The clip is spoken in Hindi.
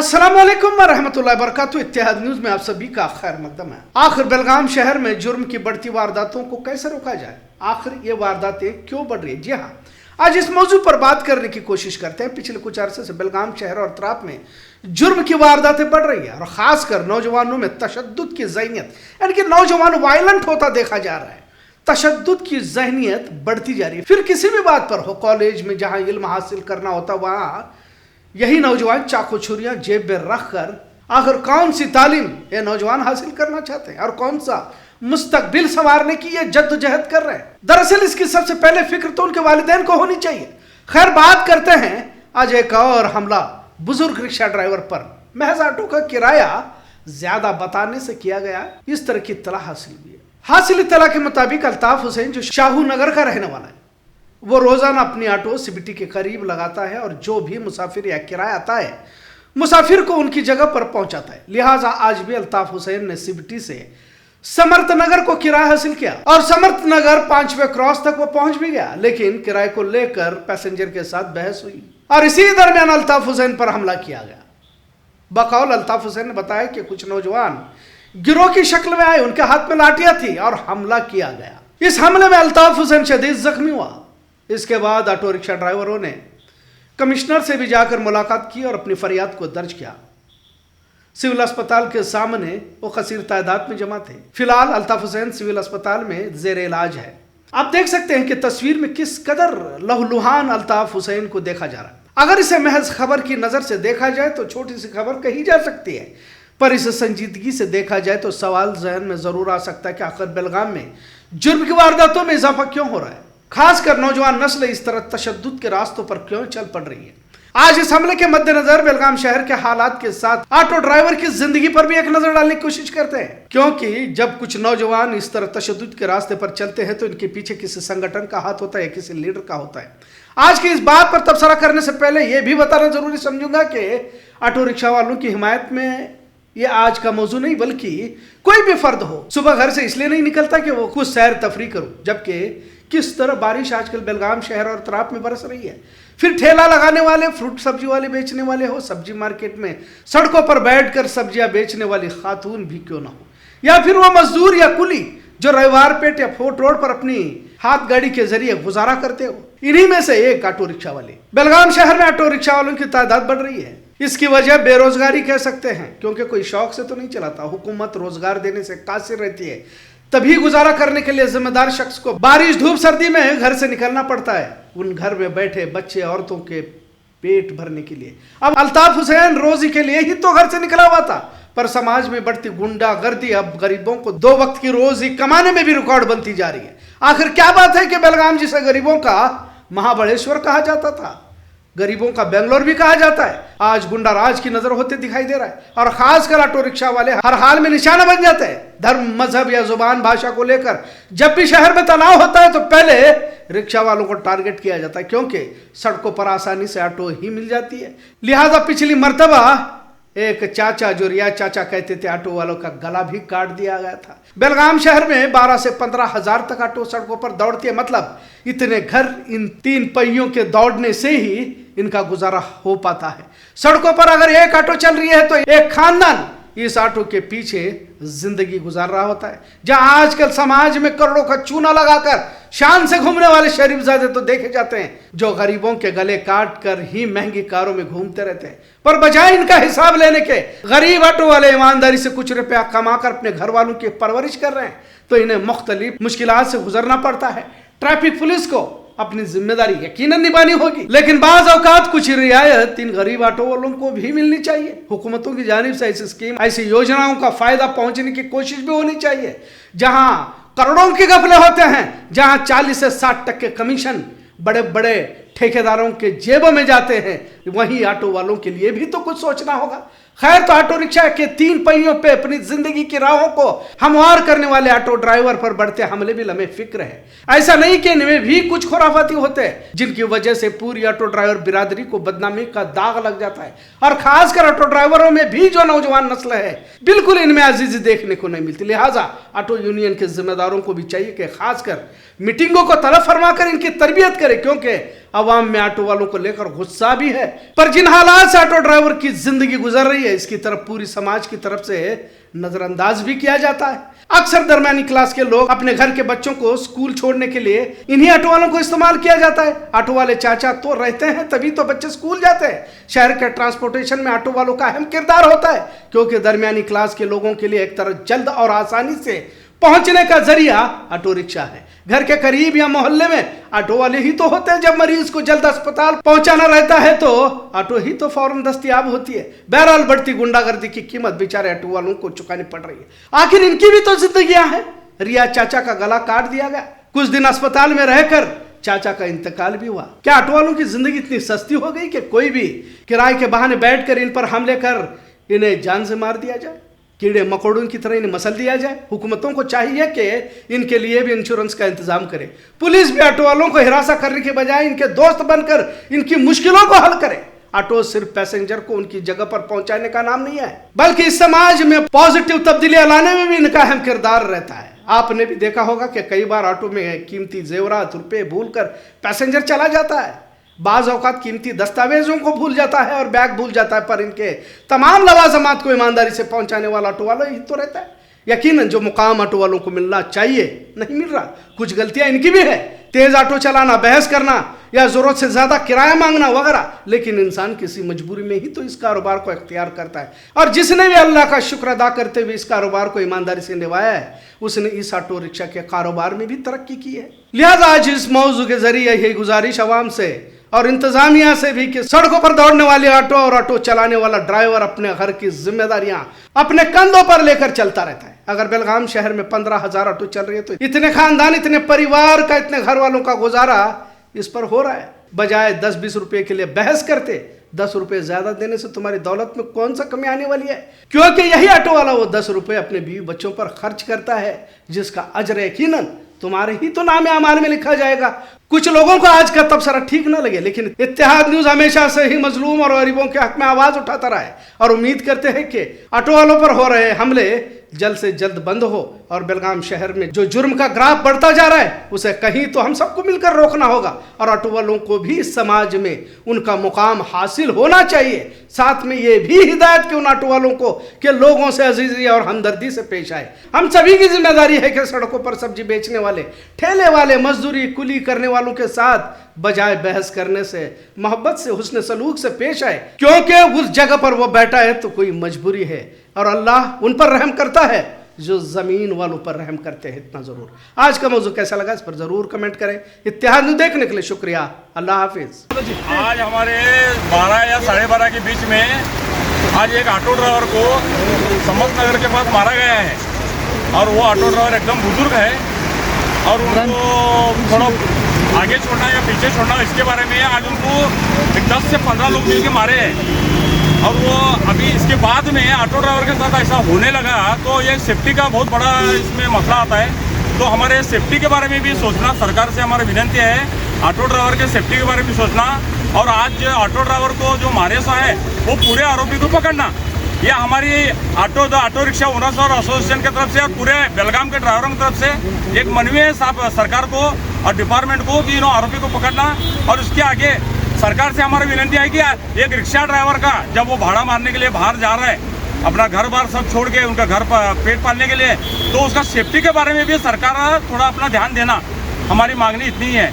अस्सलाम वालेकुम वरहमतुल्लाहि वबरकातुहू। इत्तेहाद न्यूज में आप सभी का खैर मकदम है। आखिर बेलगाम शहर में जुर्म की बढ़ती वारदातों को कैसे रोका जाए, आखिर ये वारदातें क्यों बढ़ रही है। जी हाँ, आज इस मौजू पर बात करने की कोशिश करते हैं। पिछले कुछ अरसे से बेलगाम शहर और अतराफ में जुर्म की वारदातें बढ़ रही है और खासकर नौजवानों में तशद्दुद की ज़हनियत, यानी कि नौजवान वायलेंट होता देखा जा रहा है। तशद्दुद की ज़हनियत बढ़ती जा रही है। फिर किसी भी बात पर हो, कॉलेज में जहाँ इल्म हासिल करना होता वहाँ यही नौजवान चाकू छुरियां जेब में रखकर आखिर कौन सी तालीम ये नौजवान हासिल करना चाहते हैं और कौन सा मुस्तकबिल संवारने की ये जद्दोजहद कर रहे हैं। दरअसल इसकी सबसे पहले फिक्र तो उनके वालिदैन को होनी चाहिए। खैर, बात करते हैं आज एक और हमला बुजुर्ग रिक्शा ड्राइवर पर। महज ऑटो का किराया ज्यादा बताने से किया गया, इस तरह की इत्तला हासिल हुई है। हासिल इत्तला के मुताबिक अल्ताफ हुसैन जो शाहू नगर का रहने वाला है, वो रोजाना अपनी ऑटो सीबीटी के करीब लगाता है और जो भी मुसाफिर या किराया आता है मुसाफिर को उनकी जगह पर पहुंचाता है। लिहाजा आज भी अल्ताफ हुसैन ने सीबीटी से समर्थ नगर को किराया हासिल किया और समर्थ नगर 5वें क्रॉस तक वो पहुंच भी गया, लेकिन किराए को लेकर पैसेंजर के साथ बहस हुई और इसी दरमियान अल्ताफ हुसैन पर हमला किया गया। बकौल अल्ताफ हुसैन ने बताया कि कुछ नौजवान गिरोह की शक्ल में आए, उनके हाथ में लाठियां थी और हमला किया गया। इस हमले में अल्ताफ हुसैन शदीद जख्मी हुआ। इसके बाद ऑटो रिक्शा ड्राइवरों ने कमिश्नर से भी जाकर मुलाकात की और अपनी फरियाद को दर्ज किया। सिविल अस्पताल के सामने वो कसीर तादाद में जमा थे। फिलहाल अल्ताफ हुसैन सिविल अस्पताल में जेर इलाज है। आप देख सकते हैं कि तस्वीर में किस कदर लहूलुहान अल्ताफ हुसैन को देखा जा रहा है। अगर इसे महज खबर की नजर से देखा जाए तो छोटी सी खबर कही जा सकती है, पर इसे संजीदगी से देखा जाए तो सवाल जहन में जरूर आ सकता है कि आखिर बेलगाम में जुर्म की वारदातों में इजाफा क्यों हो रहा है। खासकर नौजवान नस्ल इस तरह तशद्दुद के रास्तों पर क्यों चल पड़ रही है। आज इस हमले के मद्देनजर बेलगाम शहर के हालात के साथ ऑटो ड्राइवर की जिंदगी पर भी एक नजर डालने की कोशिश करते हैं, क्योंकि जब कुछ नौजवान इस तरह तशद्दुद के रास्ते पर चलते हैं तो इनके पीछे किसी संगठन का हाथ होता है, किसी लीडर का होता है। आज की इस बात पर तबसरा करने से पहले यह भी बताना जरूरी समझूंगा कि ऑटो रिक्शा वालों की हिमायत में ये आज का मौजू नहीं, बल्कि कोई भी फर्द हो सुबह घर से इसलिए नहीं निकलता कि वो कुछ सैर तफरी करूं, जबकि किस तरह बारिश आजकल बेलगाम शहर और अतराफ में बरस रही है। फिर ठेला लगाने वाले, फ्रूट सब्जी वाले बेचने वाले हो, सब्जी मार्केट में सड़कों पर बैठकर सब्जियां बेचने वाली खातून भी क्यों ना हो, या फिर वो मजदूर या कुली जो रविवार पेट या फोर्ट रोड पर अपनी हाथ गाड़ी के जरिए गुजारा करते हो, इन्हीं में से एक ऑटो रिक्शा वाले। बेलगाम शहर में ऑटो रिक्शा वालों की तादाद बढ़ रही है। इसकी वजह बेरोजगारी कह सकते हैं, क्योंकि कोई शौक से तो नहीं चलाता। हुकूमत रोजगार देने से कासिर रहती है, तभी गुजारा करने के लिए जिम्मेदार शख्स को बारिश धूप सर्दी में घर से निकलना पड़ता है, उन घर में बैठे बच्चे औरतों के पेट भरने के लिए। अब अल्ताफ हुसैन रोजी के लिए ही तो घर से निकला हुआ था, पर समाज में बढ़ती गुंडागर्दी अब गरीबों को 2 वक्त की रोजी कमाने में भी रुकावट बनती जा रही है। आखिर क्या बात है कि बेलगाम जिसे गरीबों का महाबलेश्वर कहा जाता था, गरीबों का बेंगलोर भी कहा जाता है, आज गुंडा राज की नजर होते दिखाई दे रहा है। और खासकर ऑटो रिक्शा वाले हर हाल में निशाना बन जाते हैं। धर्म, मजहब या जुबान भाषा को लेकर जब भी शहर में तनाव होता है तो पहले रिक्शा वालों को टारगेट किया जाता है, क्योंकि सड़कों पर आसानी से ऑटो ही मिल जाती है। लिहाजा पिछली मर्तबा एक चाचा, जो रिया चाचा कहते थे, ऑटो वालों का गला भी काट दिया गया था। बेलगाम शहर में 12 से 15 हजार तक ऑटो सड़कों पर दौड़ती है। मतलब इतने घर इन 3 पहियों के दौड़ने से ही इनका गुजारा हो पाता है। सड़कों पर अगर एक ऑटो चल रही है तो एक खानदान इस ऑटो के पीछे जिंदगी गुजार रहा होता है। जहां आजकल समाज में करोड़ों का चूना लगाकर शान से घूमने वाले शरीफजादे तो देखे जाते हैं, जो गरीबों के गले काट कर ही महंगी कारों में घूमते रहते हैं, पर बजाय इनका हिसाब लेने के गरीब ऑटो वाले ईमानदारी से कुछ रुपया कमाकर अपने घर वालों की परवरिश कर रहे हैं, तो इन्हें मुख्तलिफ मुश्किलात से गुजरना पड़ता है। ट्रैफिक पुलिस को अपनी जिम्मेदारी यकीनन निभानी होगी, लेकिन बाज़ औकात कुछ रियायत इन गरीब ऑटो वालों को भी मिलनी चाहिए। हुकूमतों की जानिब से ऐसी स्कीम, ऐसी योजनाओं का फायदा पहुंचने की कोशिश भी होनी चाहिए। जहां करोड़ों के घपले होते हैं, जहां 40 से 60% कमीशन बड़े बड़े ठेकेदारों के जेबों में जाते हैं, वहीं ऑटो वालों के लिए भी तो कुछ सोचना होगा। खैर, तो ऑटो रिक्शा के 3 पहियों पे अपनी जिंदगी की राहों को हमवार करने वाले ऑटो ड्राइवर पर बढ़ते हमले भी लम्हे फिक्र है। ऐसा नहीं कि इनमें भी कुछ खुराफाती होते हैं जिनकी वजह से पूरी ऑटो ड्राइवर बिरादरी को बदनामी का दाग लग जाता है, और खासकर ऑटो ड्राइवरों में भी जो नौजवान नस्ल है बिल्कुल इनमें अजीजी देखने को नहीं मिलती। लिहाजा ऑटो यूनियन के जिम्मेदारों को भी चाहिए कि खासकर मीटिंगों को तलब फरमाकर इनकी तरबियत करे, क्योंकि अवाम में ऑटो वालों को लेकर गुस्सा भी है, पर जिन हालात से ऑटो ड्राइवर की जिंदगी गुजर रही है इसकी तरफ पूरी समाज की तरफ से नजरअंदाज भी किया जाता है। अक्सर दरमियानी क्लास के लोग अपने घर के बच्चों को स्कूल छोड़ने के लिए इन्हीं ऑटो वालों को इस्तेमाल किया जाता है। ऑटो वाले चाचा तो रहते हैं तभी तो बच्चे स्कूल जाते हैं। शहर के ट्रांसपोर्टेशन में ऑटो वालों का अहम किरदार होता है, क्योंकि दरमियानी क्लास के लोगों के लिए एक तरह जल्द और आसानी से पहुंचने का जरिया ऑटो रिक्शा है। घर के करीब या मोहल्ले में ऑटो वाले ही तो होते हैं। जब मरीज को जल्द अस्पताल पहुंचाना रहता है तो ऑटो ही तो फौरन दस्तयाब होती है। बहरहाल, बढ़ती गुंडागर्दी की कीमत बेचारे ऑटो वालों को चुकानी पड़ रही है। आखिर इनकी भी तो जिंदगियां हैं। रिया चाचा का गला काट दिया गया, कुछ दिन अस्पताल में रहकर चाचा का इंतकाल भी हुआ। क्या ऑटो वालों की जिंदगी इतनी सस्ती हो गई कि कोई भी किराए के बहाने बैठकर इन पर हमले कर इन्हें जान से मार दिया जाए, कीड़े मकोड़ों की तरह इन्हें मसल दिया जाए? हुकूमतों को चाहिए कि इनके लिए भी इंश्योरेंस का इंतजाम करे। पुलिस भी ऑटो वालों को हिरासा करने के बजाय इनके दोस्त बनकर इनकी मुश्किलों को हल करे। ऑटो सिर्फ पैसेंजर को उनकी जगह पर पहुंचाने का नाम नहीं है, बल्कि इस समाज में पॉजिटिव तब्दीलियां लाने में भी इनका अहम किरदार रहता है। आपने भी देखा होगा कि कई बार ऑटो में कीमती जेवरात रुपए भूलकर पैसेंजर चला जाता है। बाज औकात कीमती दस्तावेजों को भूल जाता है और बैग भूल जाता है, पर इनके तमाम लवाजमात को ईमानदारी से पहुंचाने वाला ऑटो वाला ही तो रहता है। यकीनन जो मुकाम ऑटो वालों को मिलना चाहिए नहीं मिल रहा। कुछ गलतियां इनकी भी है, तेज ऑटो चलाना, बहस करना या जरूरत से ज्यादा किराया मांगना वगैरह, लेकिन इंसान किसी मजबूरी में ही तो इस कारोबार को इख्तियार करता है, और जिसने भी अल्लाह का शुक्र अदा करते हुए इस कारोबार को ईमानदारी से निभाया है उसने इस ऑटो रिक्शा के कारोबार में भी तरक्की की है। लिहाजा आज इस मौजू के जरिए यही गुजारिश अवाम से और इंतजामिया से भी कि सड़कों पर दौड़ने वाले ऑटो और ऑटो चलाने वाला ड्राइवर अपने घर की जिम्मेदारियां अपने कंधों पर लेकर चलता रहता है। अगर बेलगाम शहर में 15,000 ऑटो चल रही है तो इतने खानदान, इतने परिवार का, इतने घर वालों का गुजारा इस पर हो रहा है। बजाय 10-20 रुपए के लिए बहस करते, 10 रुपए ज्यादा देने से तुम्हारी दौलत में कौन सा कमी आने वाली है? क्योंकि यही ऑटो वाला वो 10 रुपए अपने बीवी बच्चों पर खर्च करता है, जिसका अजर यकीनन तुम्हारे ही तो नाम अमाल में लिखा जाएगा। कुछ लोगों को आज का तबसरा ठीक ना लगे, लेकिन इत्तेहाद न्यूज हमेशा से ही मजलूम और गरीबों के हक में आवाज उठाता रहा है, और उम्मीद करते हैं कि ऑटो वालों पर हो रहे हमले जल्द से जल्द बंद हो और बेलगाम शहर में जो जुर्म का ग्राफ बढ़ता जा रहा है उसे कहीं तो हम सबको मिलकर रोकना होगा, और ऑटो वालों को भी इस समाज में उनका मुकाम हासिल होना चाहिए। साथ में ये भी हिदायत कि उन ऑटो वालों को कि लोगों से अजीजी और हमदर्दी से पेश आए। हम सभी की जिम्मेदारी है कि सड़कों पर सब्जी बेचने वाले, ठेले वाले, मजदूरी कुली करने वालों के साथ बजाय बहस करने से मोहब्बत से, हुस्न सलूक से पेश आए, क्योंकि उस जगह पर वो बैठा है तो कोई मजबूरी है, और अल्लाह उन पर रहम करता है जो जमीन वालों पर रहम करते हैं। इतना जरूर। आज का मौजू कैसा लगा इस पर जरूर कमेंट करें। इत्तेहाद न्यूज़ देखने के लिए शुक्रिया। अल्लाह हाफिज। आज हमारे 12 या 12:30 के बीच में आज एक ऑटो ड्राइवर को सम्मत नगर के पास मारा गया है, और वो ऑटो ड्राइवर एकदम बुजुर्ग है, और उनको थोड़ा आगे छोड़ना या पीछे छोड़ना इसके बारे में आज उनको 10 से 15 लोग मिलकर मारे हैं। और वो अभी इसके बाद में ऑटो ड्राइवर के साथ ऐसा होने लगा तो ये सेफ्टी का बहुत बड़ा इसमें मसला आता है। तो हमारे सेफ्टी के बारे में भी सोचना, सरकार से हमारी विनती है ऑटो ड्राइवर के सेफ्टी के बारे में सोचना, और आज ऑटो ड्राइवर को जो मारे सा है वो पूरे आरोपी को पकड़ना, यह हमारी ऑटो रिक्शा ओनर्स और एसोसिएशन की तरफ से और पूरे बेलगाम के ड्राइवरों की तरफ से एक मनवी है सरकार को और डिपार्टमेंट को कि आरोपी को पकड़ना। और उसके आगे सरकार से हमारी विनती है कि एक रिक्शा ड्राइवर का जब वो भाड़ा मारने के लिए बाहर जा रहा है अपना घर बार सब छोड़ के उनका घर पेट पालने के लिए, तो उसका सेफ्टी के बारे में भी सरकार थोड़ा अपना ध्यान देना, हमारी मांगनी इतनी है।